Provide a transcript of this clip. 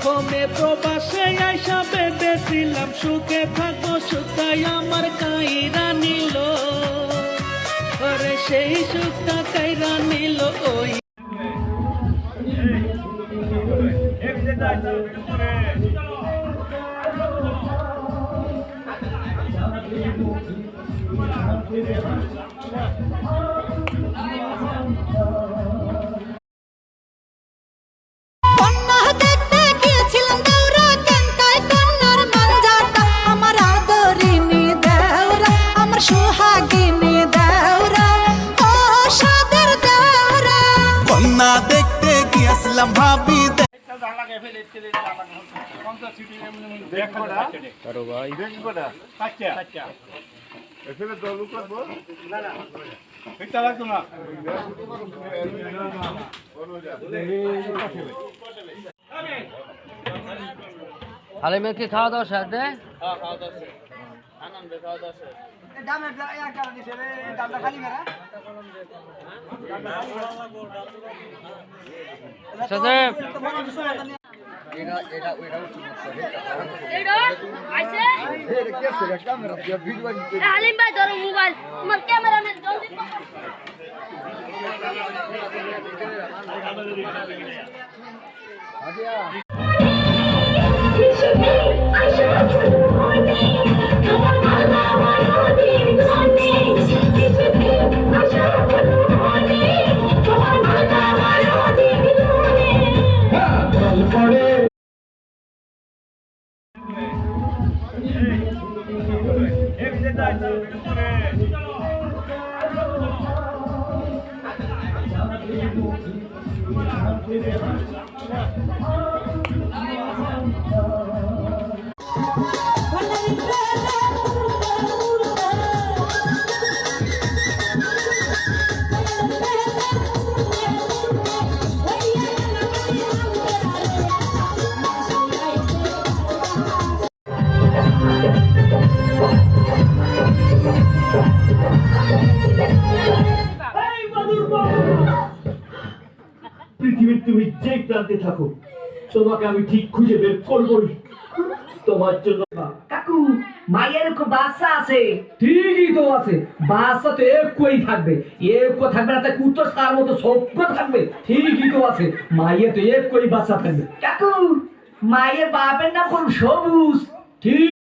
প্রথমে প্রবাসে আইসা ভেবেছিলাম সুখে থাকবো, সুখটাই আমার কাইরা নিল, ওরে সেই সুখটা কাইরা নিল ওই। কন্যা দেখতে গিয়েছিলাম ভাবি হালিমের কি খাওয়া দাওয়া শেষ দেয়? হালিম ভাই ধরো মোবাইল, তোমার ক্যামেরাম্যান জলদি পৃথিবীর তুমি যে প্রান্তে থাকো, তোমাকে আমি ঠিক খুঁজে বের করবই তোমার জন্য। কাকু মায়ের কো বাচ্চা আছে? ঠিকই তো আছে, বাচ্চা তো একই থাকবে, একই থাকবে না, তাই কুত্তর তার মতো সভ্য থাকবে। ঠিকই তো আছে, মায়ের তো একই বাচ্চা থাকবে। কাকু মায়ের বাপের নাম কোন সবুজ? ঠিক